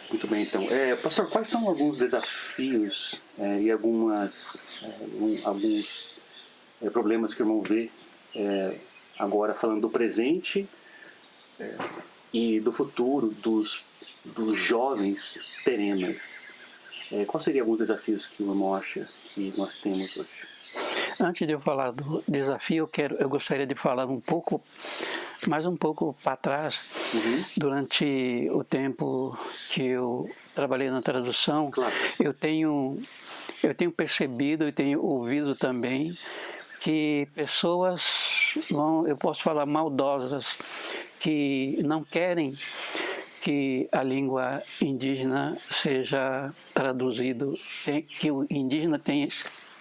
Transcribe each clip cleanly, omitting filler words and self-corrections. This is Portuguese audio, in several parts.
Muito bem, então. Pastor, quais são alguns desafios e alguns problemas que o irmão vê agora falando do presente e do futuro dos jovens terenas? Quais seriam alguns desafios que o irmão acha que nós temos hoje? Antes de eu falar do desafio, eu gostaria de falar mais um pouco para trás, durante o tempo que eu trabalhei na tradução. Claro. Eu tenho percebido e tenho ouvido também que pessoas, eu posso falar maldosas, que não querem que a língua indígena seja traduzido, que o indígena tenha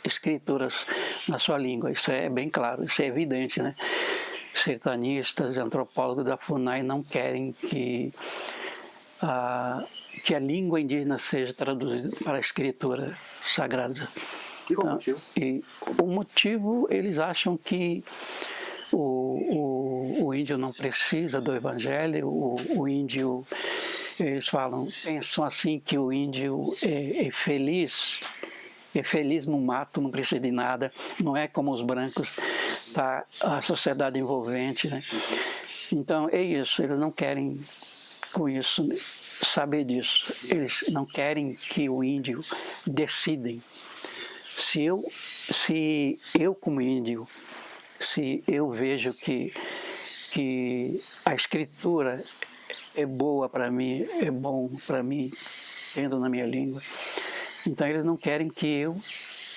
escrituras na sua língua. Isso é bem claro, isso é evidente, né? Sertanistas, antropólogos da FUNAI não querem que a língua indígena seja traduzida para a escritura sagrada. E qual o motivo? E o motivo, eles acham que o índio não precisa do evangelho, o índio, eles pensam assim que o índio é feliz no mato, não precisa de nada, não é como os brancos, tá, a sociedade envolvente, né? Então é isso, eles não querem com isso saber disso, eles não querem que o índio decidem. Se eu como índio, se eu vejo que a escritura é boa para mim, é bom para mim, tendo na minha língua, então eles não querem que eu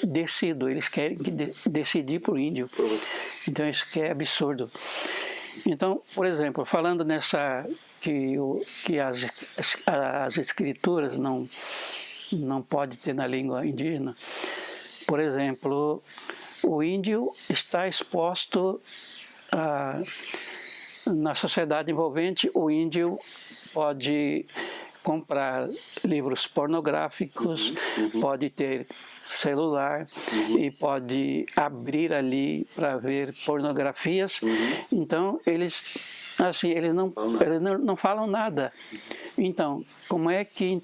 decida, eles querem que decidir por índio. Então isso que é absurdo. Então, por exemplo, falando que as escrituras não pode ter na língua indígena, por exemplo, o índio está exposto na sociedade envolvente, o índio pode comprar livros pornográficos, pode ter celular e pode abrir ali para ver pornografias. Então, eles não falam nada. Então, como é que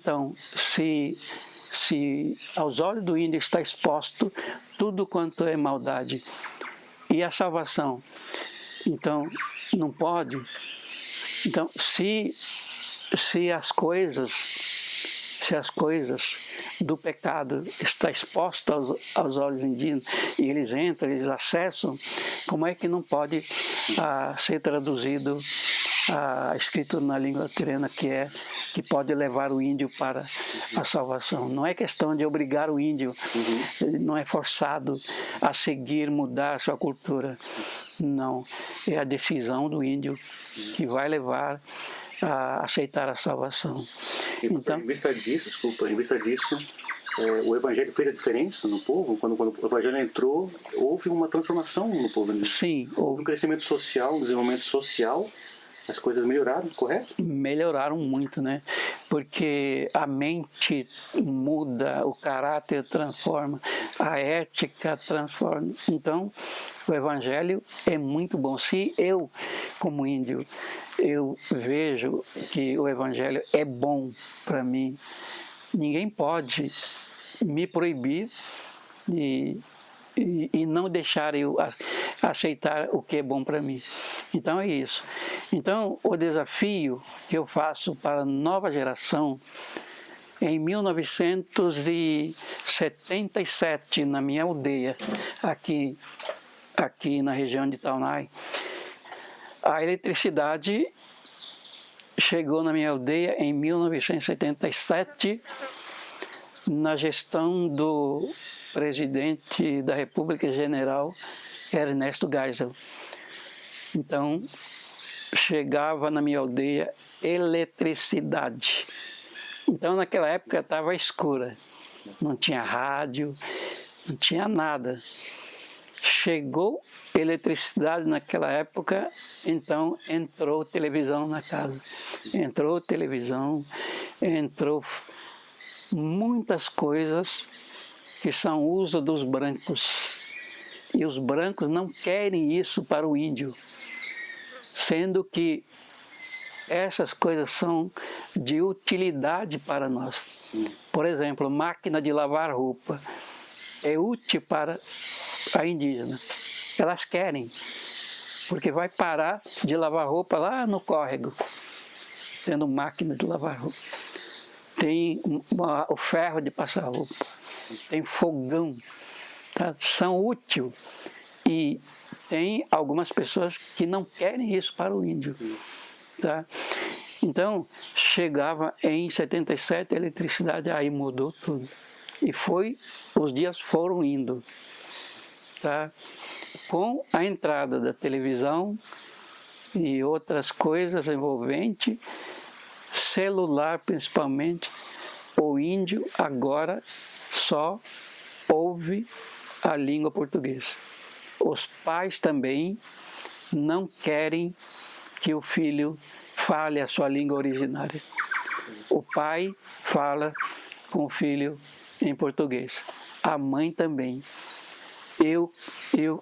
se aos olhos do índio está exposto tudo quanto é maldade e a salvação, então não pode. Então, se as coisas do pecado estão expostas aos olhos indígenas e eles entram, eles acessam, como é que não pode ser traduzido a escritura na língua terena que pode levar o índio para a salvação? Não é questão de obrigar o índio, não é forçado a seguir, mudar a sua cultura. Não, é a decisão do índio que vai levar a aceitar a salvação. Então, em vista disso, o Evangelho fez a diferença no povo? Quando o Evangelho entrou, houve uma transformação no povo? Sim. Houve um crescimento social, um desenvolvimento social, as coisas melhoraram, correto? Melhoraram muito, né? Porque a mente muda, o caráter transforma, a ética transforma. Então, o Evangelho é muito bom. Se eu, como índio, eu vejo que o Evangelho é bom para mim, ninguém pode me proibir e não deixar eu aceitar o que é bom para mim. Então é isso. Então o desafio que eu faço para a nova geração, em 1977, na minha aldeia, aqui na região de Taunay, a eletricidade chegou na minha aldeia em 1977, na gestão do presidente da República, General Ernesto Geisel. Então, chegava na minha aldeia eletricidade. Então, naquela época estava escura, não tinha rádio, não tinha nada. Chegou eletricidade naquela época, então entrou televisão na casa. Entrou televisão, entrou muitas coisas que são uso dos brancos. E os brancos não querem isso para o índio, sendo que essas coisas são de utilidade para nós. Por exemplo, máquina de lavar roupa é útil para a indígena. Elas querem, porque vai parar de lavar roupa lá no córrego, tendo máquina de lavar roupa. Tem o ferro de passar roupa, tem fogão, tá? São úteis. E tem algumas pessoas que não querem isso para o índio. Tá? Então, chegava em 77 a eletricidade, aí mudou tudo. E os dias foram indo. Tá? Com a entrada da televisão e outras coisas envolventes, celular principalmente, o índio agora só ouve a língua portuguesa. Os pais também não querem que o filho fale a sua língua originária. O pai fala com o filho em português. A mãe também.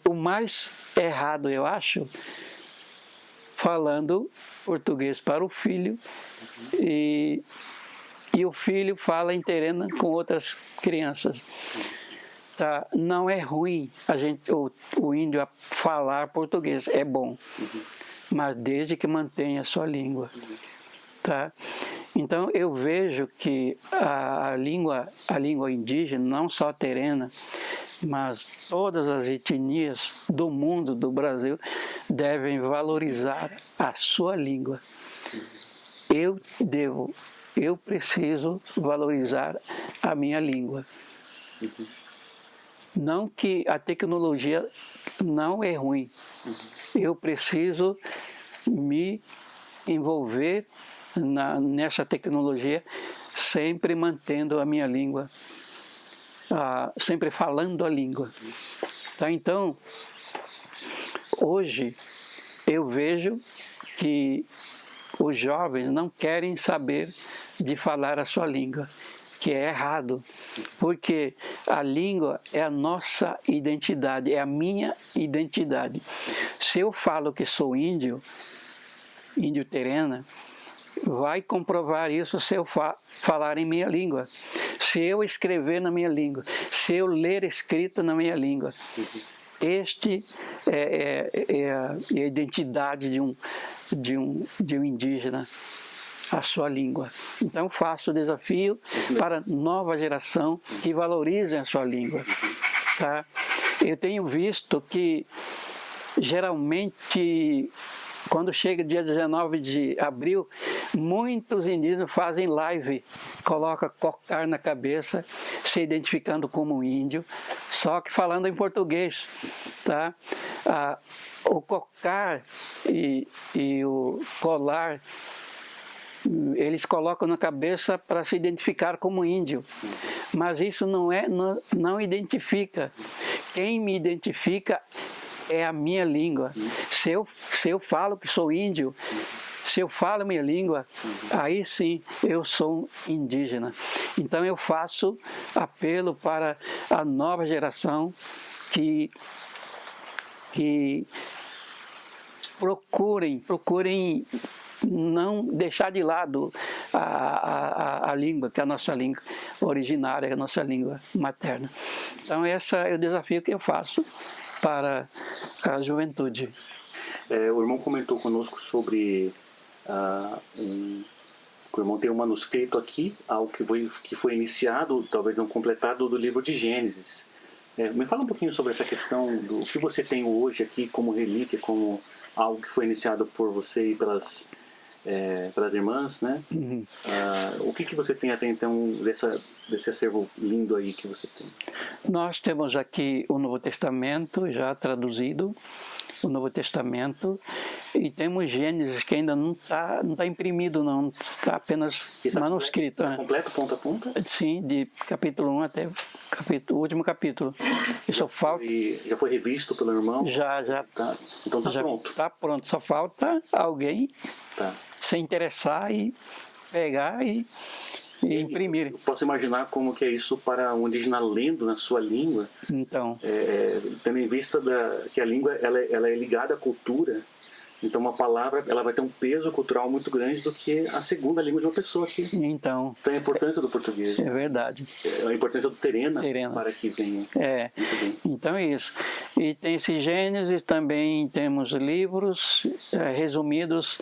O mais errado, eu acho, falando português para o filho e o filho fala em terena com outras crianças. Tá? Não é ruim o índio falar português, é bom, mas desde que mantenha a sua língua. Tá? Então eu vejo que a língua indígena, não só a terena, mas todas as etnias do mundo, do Brasil, devem valorizar a sua língua. Eu preciso valorizar a minha língua. Não que a tecnologia não é ruim. Eu preciso me envolver nessa tecnologia, sempre mantendo a minha língua, sempre falando a língua. Tá? Então, hoje eu vejo que os jovens não querem saber de falar a sua língua, que é errado, porque a língua é a nossa identidade, é a minha identidade. Se eu falo que sou índio terena, vai comprovar isso se eu falar em minha língua, se eu escrever na minha língua, se eu ler escrito na minha língua. Este é a identidade de um indígena, a sua língua. Então faço o desafio para a nova geração que valorizem a sua língua. Tá? Eu tenho visto que geralmente quando chega dia 19 de abril, muitos indígenas fazem live, colocam cocar na cabeça, se identificando como índio, só que falando em português. Tá? O cocar e o colar, eles colocam na cabeça para se identificar como índio, mas isso não identifica. Quem me identifica é a minha língua. Se eu falo que sou índio, se eu falo minha língua, aí sim eu sou indígena. Então eu faço apelo para a nova geração que procurem não deixar de lado a língua, que é a nossa língua originária, a nossa língua materna. Então esse é o desafio que eu faço para a juventude. O irmão comentou conosco sobre o irmão tem um manuscrito aqui, algo que foi iniciado, talvez não completado, do livro de Gênesis. Me fala um pouquinho sobre essa questão do que você tem hoje aqui como relíquia, como algo que foi iniciado por você e pelas irmãs, né? Uhum. O que você tem até então desse acervo lindo aí que você tem? Nós temos aqui o Novo Testamento já traduzido, o Novo Testamento, e temos Gênesis que ainda não está imprimido, não, está apenas manuscrito. Está completo, ponto a ponto? Sim, de capítulo 1 até o último capítulo. Já foi revisto pelo irmão? Já. Tá. Então está pronto? Está pronto, só falta alguém se interessar e pegar e imprimir. Eu posso imaginar como que é isso para um indígena lendo na sua língua, então, tendo em vista que a língua ela é ligada à cultura, Então uma palavra ela vai ter um peso cultural muito grande do que a segunda língua de uma pessoa aqui. Então, Então a importância do português. é verdade. A importância do terena, Terena. para que venha. Muito bem. Então é isso. E tem esse Gênesis, também temos livros resumidos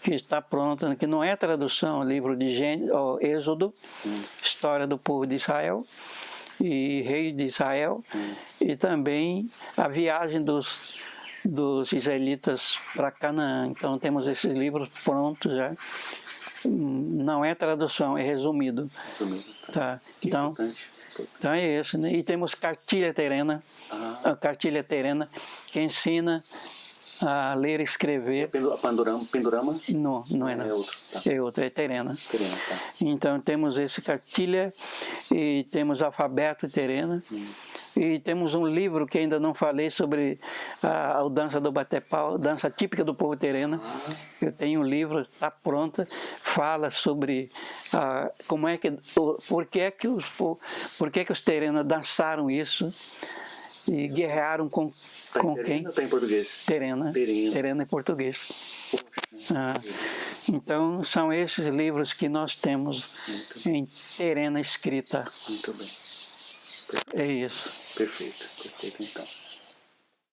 que está pronto, que não é tradução, livro de Gênesis, Êxodo, história do povo de Israel e reis de Israel, e também a viagem dos israelitas para Canaã. Então temos esses livros prontos já. Não é tradução, é resumido. Tá. Então é isso, né? E temos cartilha terena, a cartilha terena que ensina a ler e escrever. Pendurama? Não é, não. É outro. Tá. É outro, é terena. Terena, tá. Então temos esse cartilha e temos alfabeto terena. E temos um livro que ainda não falei sobre a dança do batepau, dança típica do povo terena. Eu tenho um livro, está pronta, fala sobre como é que, por que os terenas dançaram isso e guerrearam com quem? Está em português? Terena em português. Então são esses livros que nós temos em terena escrita. Muito bem. É isso. Perfeito então.